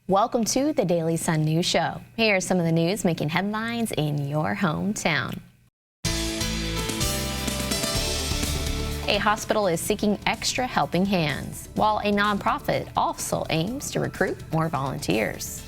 Welcome to the Daily Sun News Show. Here are some of the news making headlines in your hometown. A hospital is seeking extra helping hands, while a nonprofit also aims to recruit more volunteers.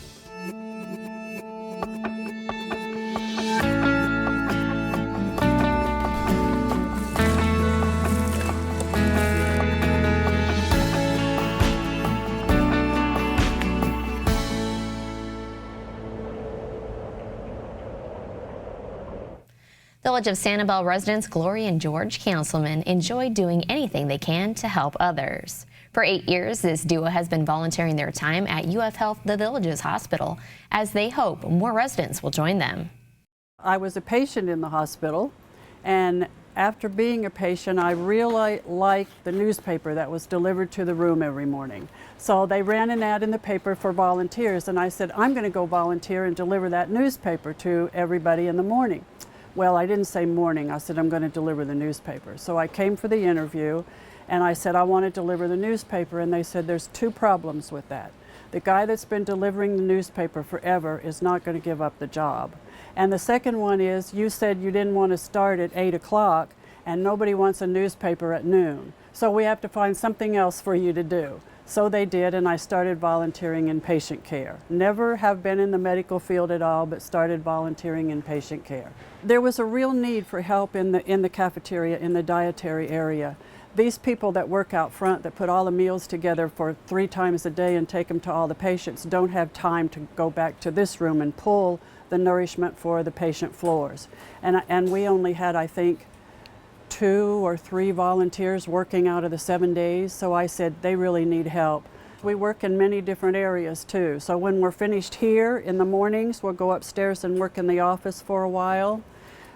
Village of Sanibel residents Gloria and George Councilman enjoy doing anything they can to help others. For 8 years, this duo has been volunteering their time at UF Health The Villages Hospital, as they hope more residents will join them. I was a patient in the hospital, and after being a patient, I really liked the newspaper that was delivered to the room every morning. So they ran an ad in the paper for volunteers, and I said, I'm going to go volunteer and deliver that newspaper to everybody in the morning. Well, I didn't say morning. I said, I'm going to deliver the newspaper. So I came for the interview, and I said, I want to deliver the newspaper, and they said, there's 2 problems with that. The guy that's been delivering the newspaper forever is not going to give up the job. And the second one is, you said you didn't want to start at 8 o'clock, and nobody wants a newspaper at noon. So we have to find something else for you to do. So they did, and I started volunteering in patient care. Never have been in the medical field at all, but started volunteering in patient care. There was a real need for help in the cafeteria, in the dietary area. These people that work out front, that put all the meals together for 3 times a day and take them to all the patients, don't have time to go back to this room and pull the nourishment for the patient floors. And we only had, I think, 2 or 3 volunteers working out of the 7 days, so I said they really need help. We work in many different areas too, so when we're finished here in the mornings, we'll go upstairs and work in the office for a while.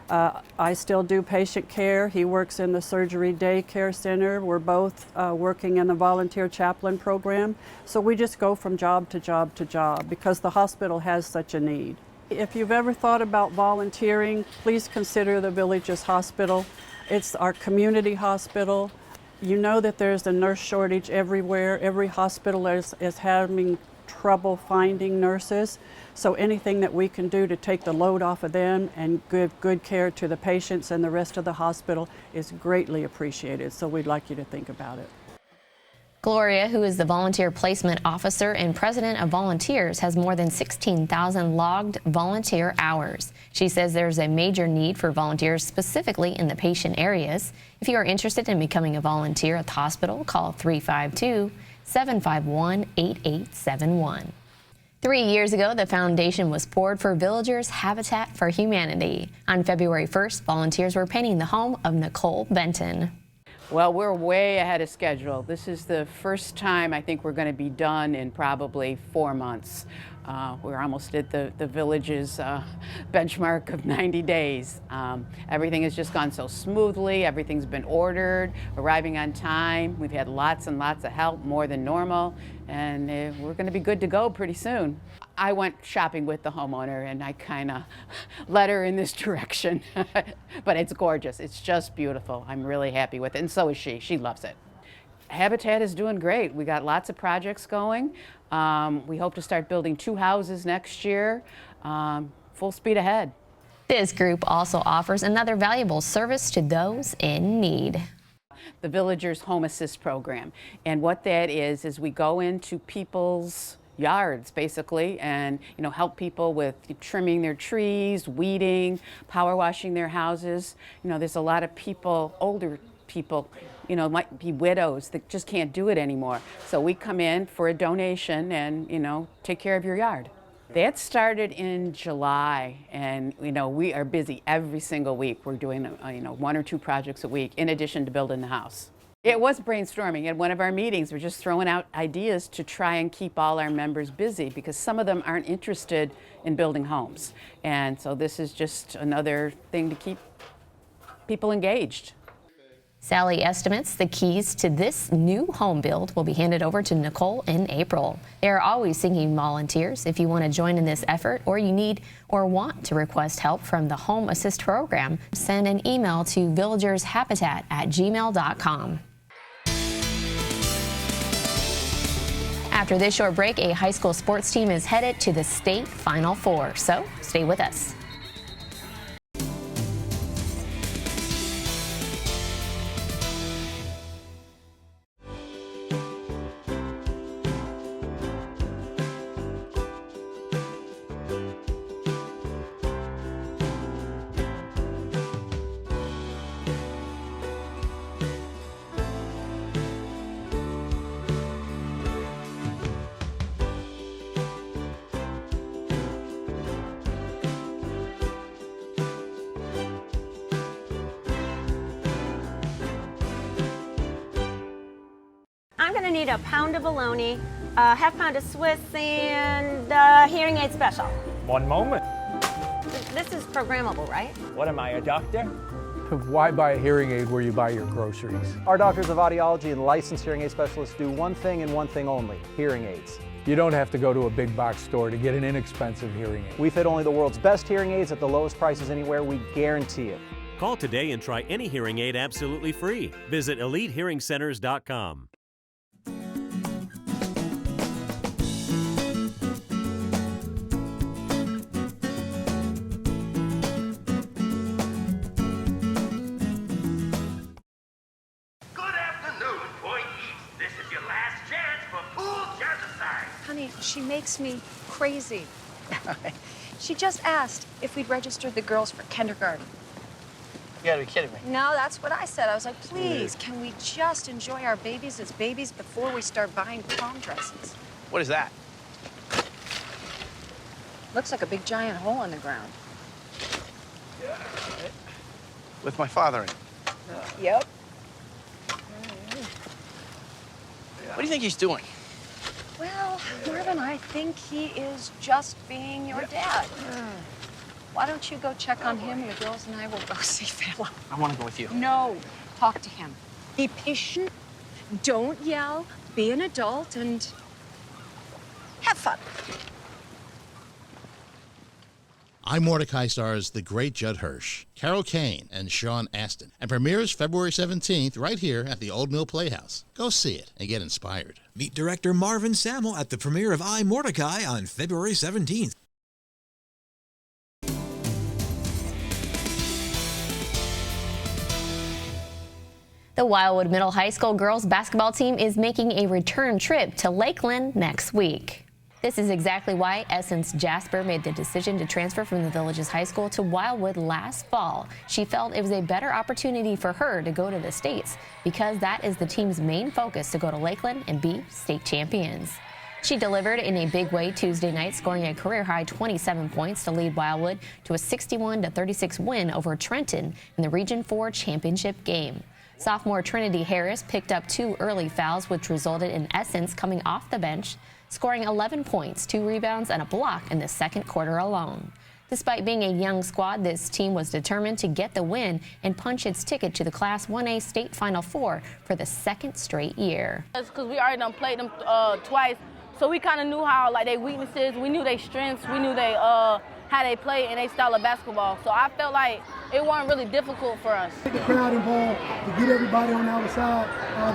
I still do patient care. He works in the surgery daycare center. We're both working in the volunteer chaplain program, so we just go from job to job to job because the hospital has such a need. If you've ever thought about volunteering, please consider the Villages Hospital. It's our community hospital. You know that there's a nurse shortage everywhere. Every hospital is having trouble finding nurses. So anything that we can do to take the load off of them and give good care to the patients and the rest of the hospital is greatly appreciated. So we'd like you to think about it. Gloria, who is the Volunteer Placement Officer and President of Volunteers, has more than 16,000 logged volunteer hours. She says there's a major need for volunteers specifically in the patient areas. If you are interested in becoming a volunteer at the hospital, call 352-751-8871. 3 years ago, the foundation was poured for Villagers Habitat for Humanity. On February 1st, volunteers were painting the home of Nicole Benton. Well, we're way ahead of schedule. This is the first time I think we're going to be done in probably 4 months. We're almost at the Village's benchmark of 90 days. Everything has just gone so smoothly. Everything's been ordered, arriving on time. We've had lots and lots of help, more than normal, and we're going to be good to go pretty soon. I went shopping with the homeowner and I kind of led her in this direction. But it's gorgeous. It's just beautiful. I'm really happy with it, and so is she. She loves it. Habitat is doing great. We got lots of projects going. We hope to start building 2 houses next year. Full speed ahead. This group also offers another valuable service to those in need. The Villagers Home Assist Program. And what that is we go into people's yards basically and help people with trimming their trees, weeding, power washing their houses. There's a lot of people, older people, might be widows that just can't do it anymore. So we come in for a donation and take care of your yard. That started in July, and we are busy every single week. We're doing 1 or 2 projects a week in addition to building the house. It was brainstorming at one of our meetings. We're just throwing out ideas to try and keep all our members busy because some of them aren't interested in building homes. And so this is just another thing to keep people engaged. Sally estimates the keys to this new home build will be handed over to Nicole in April. They are always seeking volunteers. If you want to join in this effort or you need or want to request help from the Home Assist program, send an email to villagershabitat@gmail.com. After this short break, a high school sports team is headed to the state Final Four. So stay with us. I'm going to need a pound of bologna, a half pound of Swiss, and hearing aid special. One moment. This is programmable, right? What am I, a doctor? Why buy a hearing aid where you buy your groceries? Our doctors of audiology and licensed hearing aid specialists do one thing and one thing only, hearing aids. You don't have to go to a big box store to get an inexpensive hearing aid. We fit only the world's best hearing aids at the lowest prices anywhere, we guarantee it. Call today and try any hearing aid absolutely free. Visit EliteHearingCenters.com. Honey, she makes me crazy. She just asked if we'd registered the girls for kindergarten. You gotta be kidding me. No, that's what I said. I was like, please, can we just enjoy our babies as babies before we start buying prom dresses? What is that? Looks like a big giant hole in the ground. With my father in it. Yep. What do you think he's doing? Well, Marvin, I think he is just being your dad. Why don't you go check on him? The girls and I will go see Philip. I want to go with you. No, talk to him. Be patient, don't yell, be an adult, and have fun. I, Mordecai stars the great Judd Hirsch, Carol Kane, and Sean Astin, and premieres February 17th right here at the Old Mill Playhouse. Go see it and get inspired. Meet director Marvin Sammel at the premiere of I, Mordecai on February 17th. The Wildwood Middle High School girls basketball team is making a return trip to Lakeland next week. This is exactly why Essence Jasper made the decision to transfer from the Villages High School to Wildwood last fall. She felt it was a better opportunity for her to go to the States because that is the team's main focus, to go to Lakeland and be state champions. She delivered in a big way Tuesday night, scoring a career-high 27 points to lead Wildwood to a 61-36 win over Trenton in the Region 4 championship game. Sophomore Trinity Harris picked up 2 early fouls, which resulted in Essence coming off the bench, scoring 11 points, 2 rebounds, and a block in the second quarter alone. Despite being a young squad, this team was determined to get the win and punch its ticket to the Class 1A State Final Four for the second straight year. That's because we already done played them twice, so we kind of knew how their weaknesses, we knew their strengths, we knew how they play and their style of basketball. So I felt like it wasn't really difficult for us. Get the crowd involved to get everybody on our side.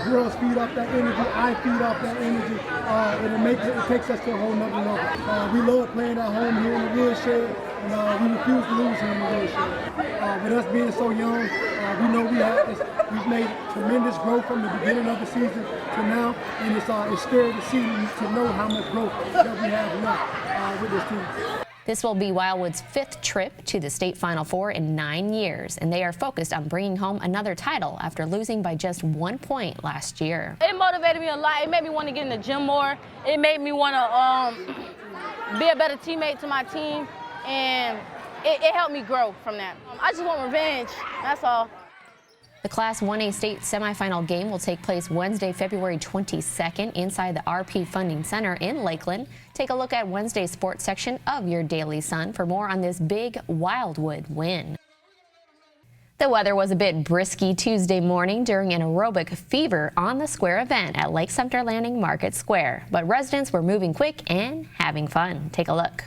Girls feed off that energy, I feed off that energy, and it takes us to a whole nother level. We love playing at home here in the woodshed, and we refuse to lose here in the woodshed. With us being so young, we know we've made tremendous growth from the beginning of the season to now, and it's scary to see, to know how much growth that we have left with this team. This will be Wildwood's 5th trip to the state Final Four in 9 years, and they are focused on bringing home another title after losing by just 1 point last year. It motivated me a lot. It made me want to get in the gym more. It made me want to be a better teammate to my team, and it helped me grow from that. I just want revenge, that's all. The Class 1A state semifinal game will take place Wednesday, February 22nd inside the RP Funding Center in Lakeland. Take a look at Wednesday's sports section of your Daily Sun for more on this big Wildwood win. The weather was a bit brisky Tuesday morning during an aerobic fever on the Square event at Lake Sumter Landing Market Square, but residents were moving quick and having fun. Take a look.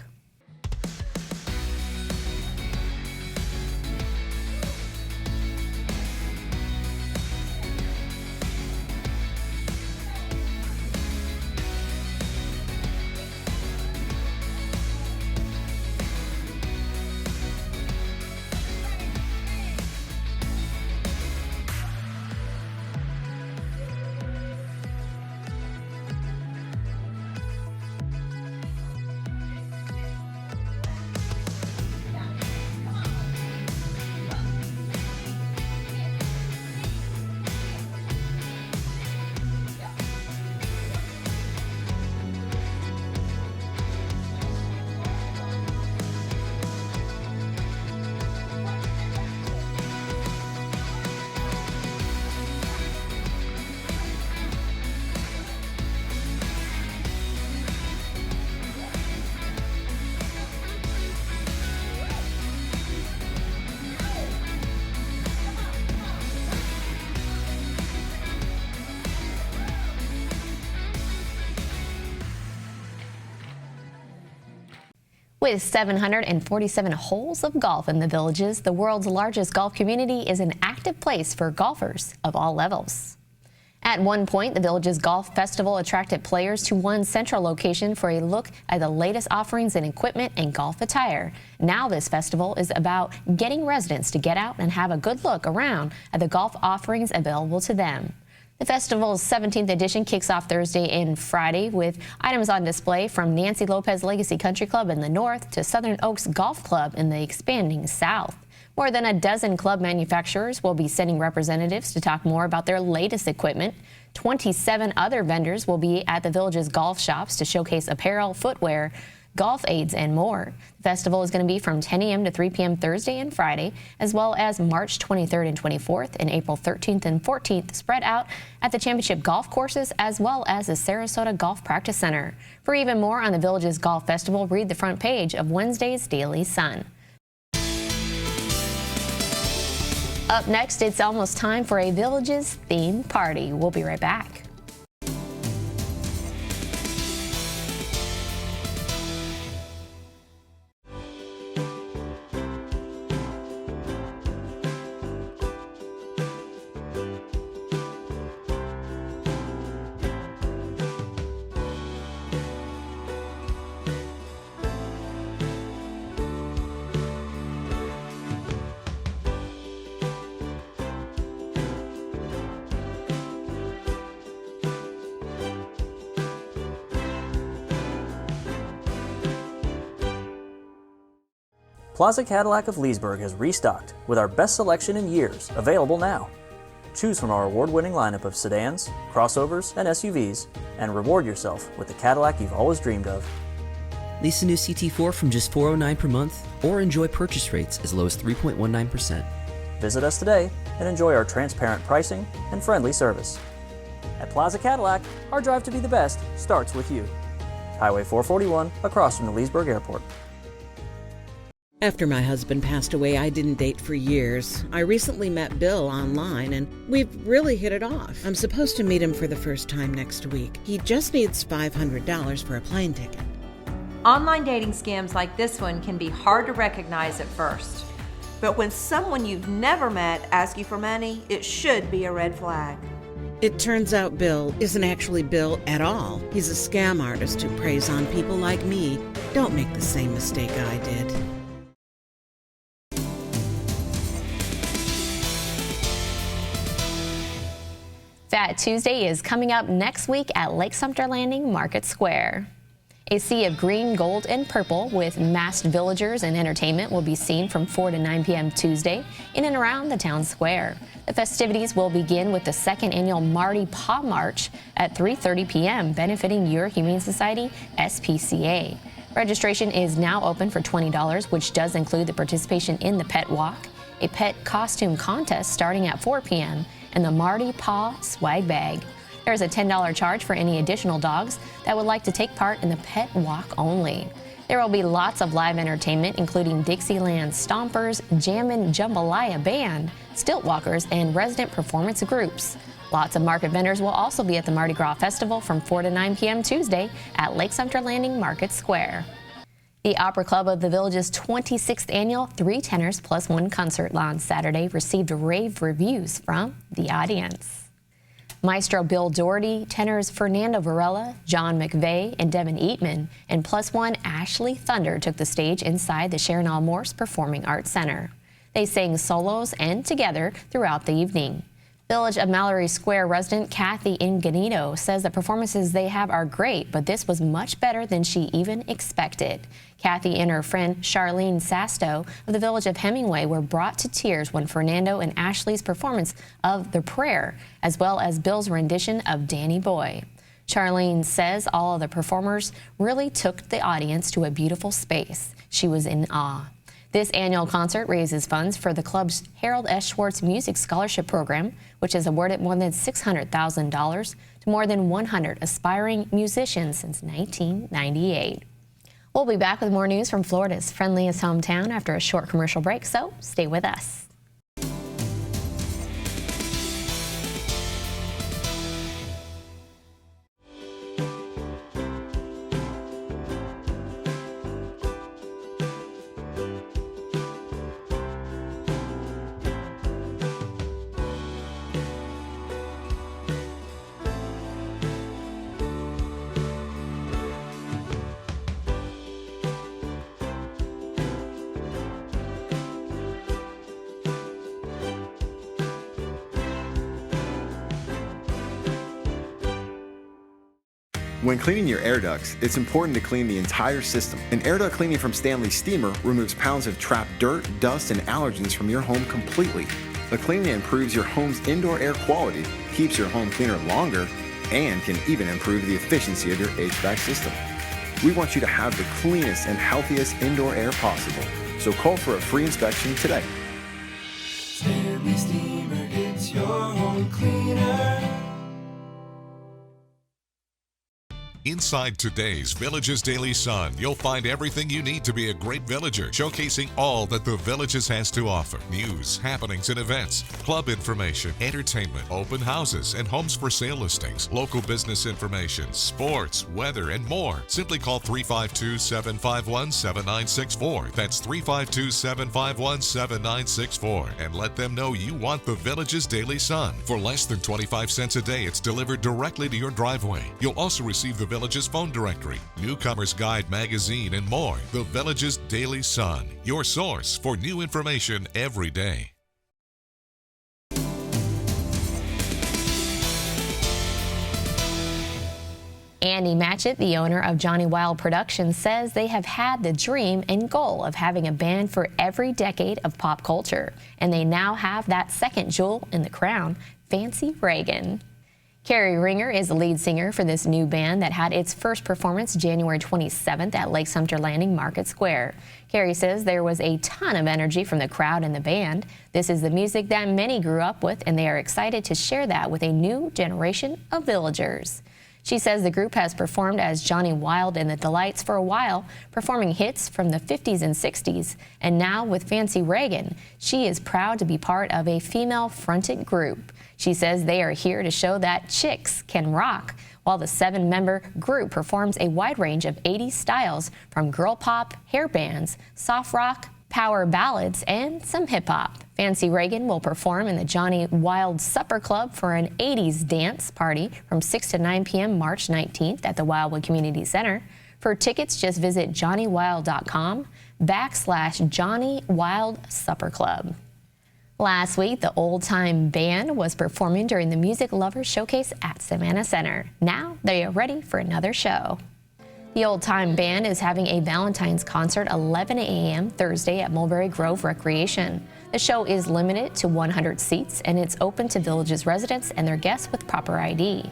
With 747 holes of golf in the Villages, the world's largest golf community is an active place for golfers of all levels. At one point, the Villages Golf Festival attracted players to one central location for a look at the latest offerings in equipment and golf attire. Now this festival is about getting residents to get out and have a good look around at the golf offerings available to them. The festival's 17th edition kicks off Thursday and Friday with items on display from Nancy Lopez Legacy Country Club in the north to Southern Oaks Golf Club in the expanding south. More than a dozen club manufacturers will be sending representatives to talk more about their latest equipment. 27 other vendors will be at the Villages golf shops to showcase apparel, footwear, golf aids, and more. The festival is going to be from 10 a.m. to 3 p.m. Thursday and Friday, as well as March 23rd and 24th and April 13th and 14th, spread out at the championship golf courses as well as the Sarasota Golf Practice Center. For even more on the Villages Golf Festival, read the front page of Wednesday's Daily Sun. Up next, it's almost time for a Villages themed party. We'll be right back. Plaza Cadillac of Leesburg has restocked with our best selection in years, available now. Choose from our award-winning lineup of sedans, crossovers, and SUVs, and reward yourself with the Cadillac you've always dreamed of. Lease a new CT4 from just $409 per month, or enjoy purchase rates as low as 3.19%. Visit us today and enjoy our transparent pricing and friendly service. At Plaza Cadillac, our drive to be the best starts with you. Highway 441, across from the Leesburg Airport. After my husband passed away, I didn't date for years. I recently met Bill online, and we've really hit it off. I'm supposed to meet him for the first time next week. He just needs $500 for a plane ticket. Online dating scams like this one can be hard to recognize at first. But when someone you've never met asks you for money, it should be a red flag. It turns out Bill isn't actually Bill at all. He's a scam artist who preys on people like me. Don't make the same mistake I did. Fat Tuesday is coming up next week at Lake Sumter Landing Market Square. A sea of green, gold, and purple with masked villagers and entertainment will be seen from 4 to 9 p.m. Tuesday in and around the town square. The festivities will begin with the second annual Mardi Paw March at 3:30 p.m., benefiting Your Humane Society, SPCA. Registration is now open for $20, which does include the participation in the Pet Walk, a pet costume contest starting at 4 p.m., and the Mardi Paw Swag Bag. There's a $10 charge for any additional dogs that would like to take part in the Pet Walk only. There will be lots of live entertainment, including Dixieland Stompers, Jammin' Jambalaya Band, Stilt Walkers, and resident performance groups. Lots of market vendors will also be at the Mardi Gras Festival from 4 to 9 p.m. Tuesday at Lake Sumter Landing Market Square. The Opera Club of the Village's 26th annual 3 Tenors Plus 1 concert on Saturday received rave reviews from the audience. Maestro Bill Doherty, tenors Fernando Varela, John McVeigh, and Devin Eatman, and Plus 1 Ashley Thunder took the stage inside the Sharon L. Morse Performing Arts Center. They sang solos and together throughout the evening. Village of Mallory Square resident Kathy Inganito says the performances they have are great, but this was much better than she even expected. Kathy and her friend Charlene Sasto of the Village of Hemingway were brought to tears when Fernando and Ashley's performance of The Prayer, as well as Bill's rendition of Danny Boy. Charlene says all of the performers really took the audience to a beautiful space. She was in awe. This annual concert raises funds for the club's Harold S. Schwartz Music Scholarship Program, which has awarded more than $600,000 to more than 100 aspiring musicians since 1998. We'll be back with more news from Florida's friendliest hometown after a short commercial break, so stay with us. When cleaning your air ducts, it's important to clean the entire system. An air duct cleaning from Stanley Steamer removes pounds of trapped dirt, dust, and allergens from your home completely. The cleaning improves your home's indoor air quality, keeps your home cleaner longer, and can even improve the efficiency of your HVAC system. We want you to have the cleanest and healthiest indoor air possible. So call for a free inspection today. Stanley Steamer gets your home cleaner. Inside today's Villages Daily Sun, you'll find everything you need to be a great villager, showcasing all that the Villages has to offer. News, happenings and events, club information, entertainment, open houses, and homes for sale listings, local business information, sports, weather, and more. Simply call 352-751-7964. That's 352-751-7964. And let them know you want the Villages Daily Sun. For less than 25 cents a day, it's delivered directly to your driveway. You'll also receive the Villages phone directory, Newcomer's Guide magazine, and more. The Villages Daily Sun, your source for new information every day. Andy Matchett, the owner of Johnny Wild Productions, says they have had the dream and goal of having a band for every decade of pop culture, and they now have that second jewel in the crown, Fancy Reagan. Carrie Ringer is the lead singer for this new band that had its first performance January 27th at Lake Sumter Landing Market Square. Carrie says there was a ton of energy from the crowd and the band. This is the music that many grew up with, and they are excited to share that with a new generation of villagers. She says the group has performed as Johnny Wild and the Delights for a while, performing hits from the 50s and 60s. And now with Fancy Reagan, she is proud to be part of a female-fronted group. She says they are here to show that chicks can rock, while the 7-member group performs a wide range of 80s styles from girl pop, hair bands, soft rock, power ballads, and some hip-hop. Fancy Reagan will perform in the Johnny Wild Supper Club for an 80s dance party from 6 to 9 p.m. March 19th at the Wildwood Community Center. For tickets, just visit johnnywild.com/Johnny Wild Supper Club. Last week, the Old Time Band was performing during the Music Lovers Showcase at Savannah Center. Now they are ready for another show. The Old Time Band is having a Valentine's concert 11 a.m. Thursday at Mulberry Grove Recreation. The show is limited to 100 seats, and it's open to Villages residents and their guests with proper ID.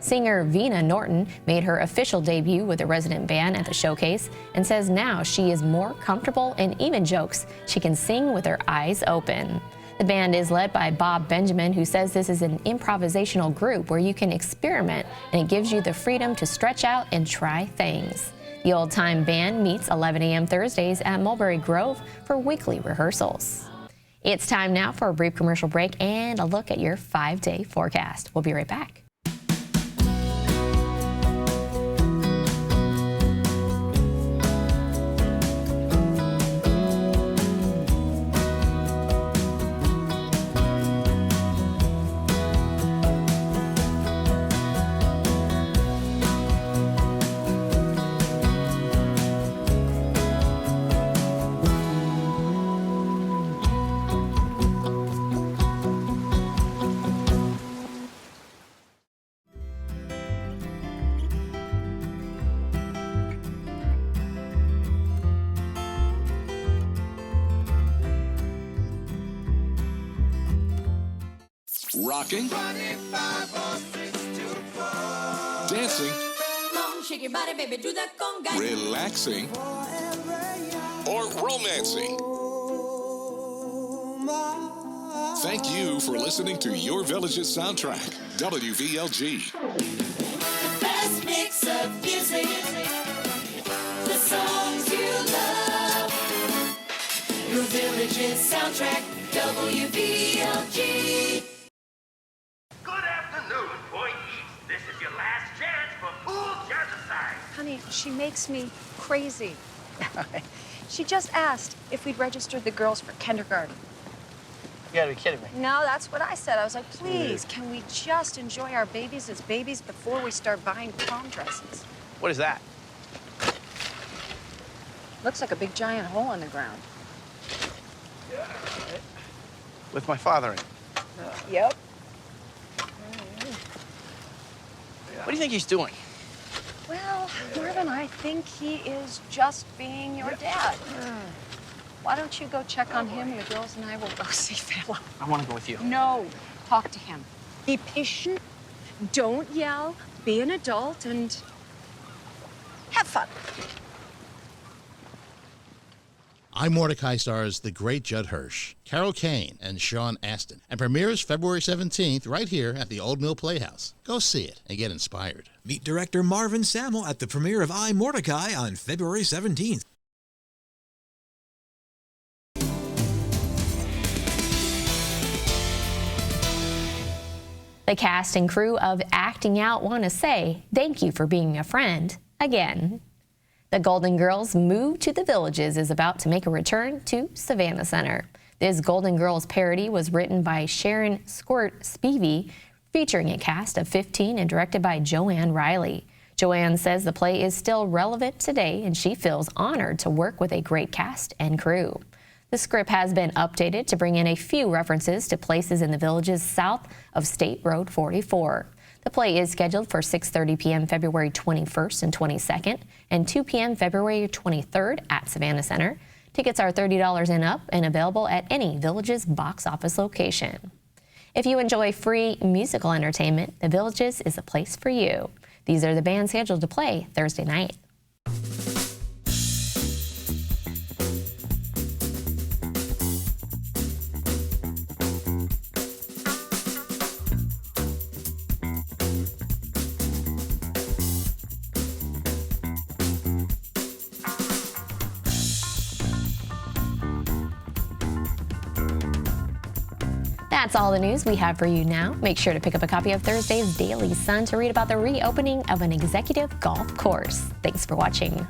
Singer Vina Norton made her official debut with the resident band at the showcase and says now she is more comfortable and even jokes she can sing with her eyes open. The band is led by Bob Benjamin, who says this is an improvisational group where you can experiment and it gives you the freedom to stretch out and try things. The Old Time Band meets 11 a.m. Thursdays at Mulberry Grove for weekly rehearsals. It's time now for a brief commercial break and a look at your 5-day forecast. We'll be right back. Rocking, dancing, Shake your body, baby, do that conga. relaxing, or romancing. Thank you for listening to Your Village's soundtrack, WVLG. The best mix of music, the songs you love. Your Village's soundtrack, WVLG. Honey, she makes me crazy. She just asked if we'd registered the girls for kindergarten. You gotta be kidding me. No, that's what I said. I was like, please, can we just enjoy our babies as babies before we start buying prom dresses? What is that? Looks like a big giant hole in the ground. With my father in it. Yep. What do you think he's doing? Well, Marvin, I think he is just being your dad. Why don't you go check on him? The girls and I will go see Philo. I want to go with you. No, talk to him. Be patient. Don't yell. Be an adult and have fun. I, Mordecai stars the great Judd Hirsch, Carol Kane, and Sean Astin, and premieres February 17th right here at the Old Mill Playhouse. Go see it and get inspired. Meet director Marvin Sammel at the premiere of I, Mordecai on February 17th. The cast and crew of Acting Out want to say thank you for being a friend again. The Golden Girls Move to the Villages is about to make a return to Savannah Center. This Golden Girls parody was written by Sharon Squirt Spivey, featuring a cast of 15 and directed by Joanne Riley. Joanne says the play is still relevant today and she feels honored to work with a great cast and crew. The script has been updated to bring in a few references to places in the villages south of State Road 44. The play is scheduled for 6:30 p.m. February 21st and 22nd and 2 p.m. February 23rd at Savannah Center. Tickets are $30 and up and available at any Villages box office location. If you enjoy free musical entertainment, The Villages is a place for you. These are the bands scheduled to play Thursday night. That's all the news we have for you now. Make sure to pick up a copy of Thursday's Daily Sun to read about the reopening of an executive golf course. Thanks for watching.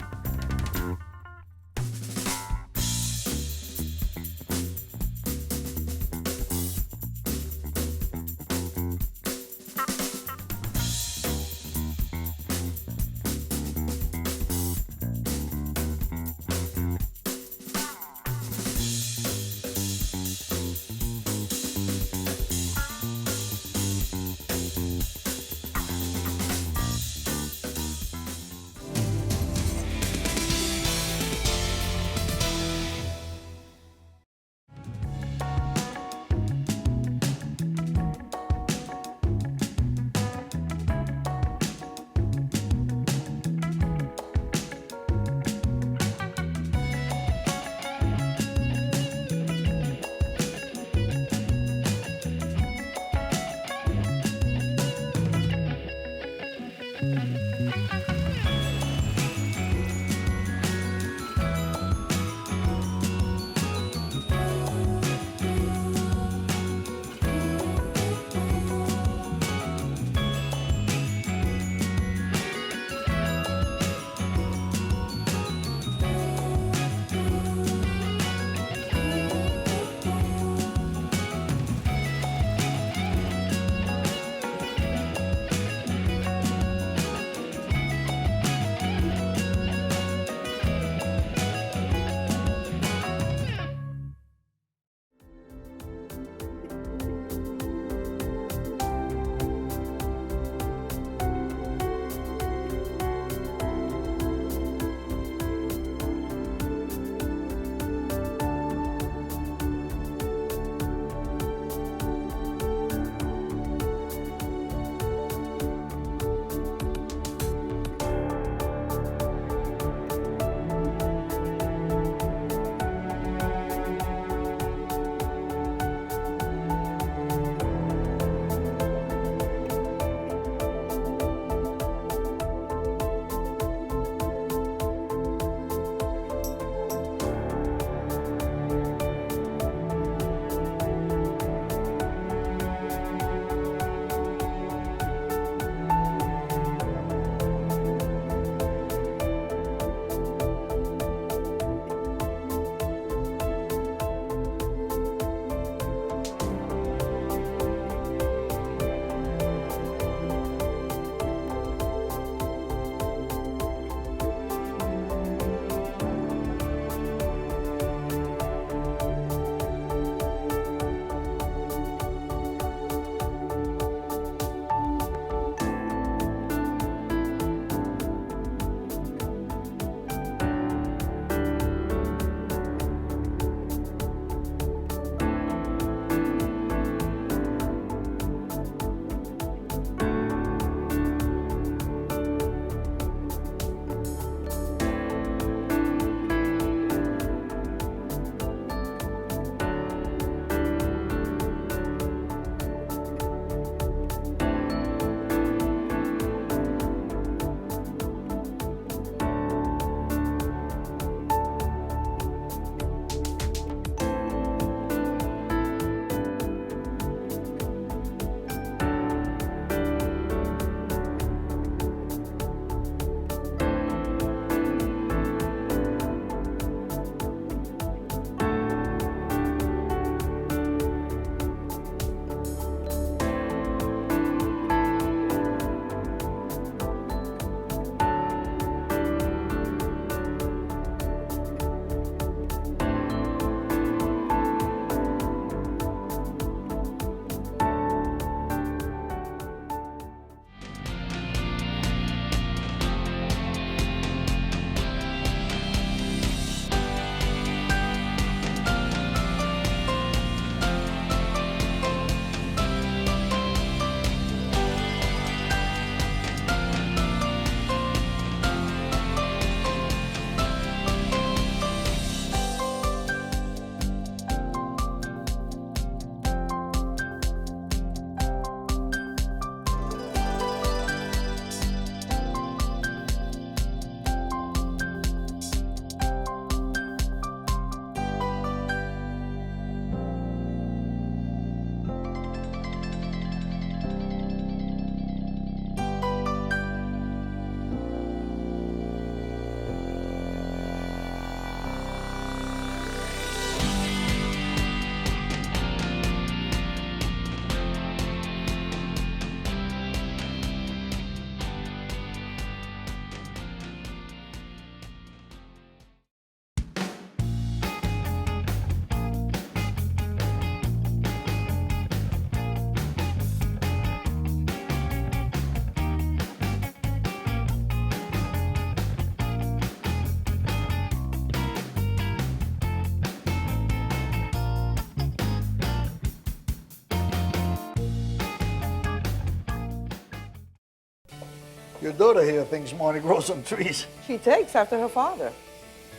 Your daughter here thinks Marty grows on trees. She takes after her father.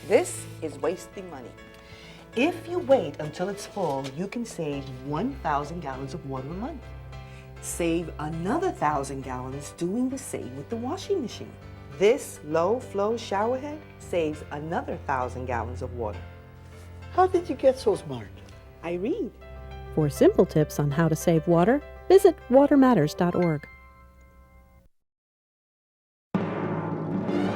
This is wasting money. If you wait until it's full, you can save 1,000 gallons of water a month. Save another 1,000 gallons doing the same with the washing machine. This low-flow shower head saves another 1,000 gallons of water. How did you get so smart? I read. For simple tips on how to save water, visit watermatters.org.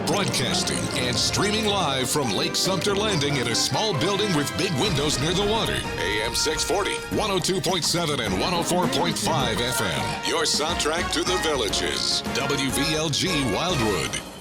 Broadcasting and streaming live from Lake Sumter Landing in a small building with big windows near the water. AM 640, 102.7 and 104.5 FM. Your soundtrack to the Villages. WVLG Wildwood.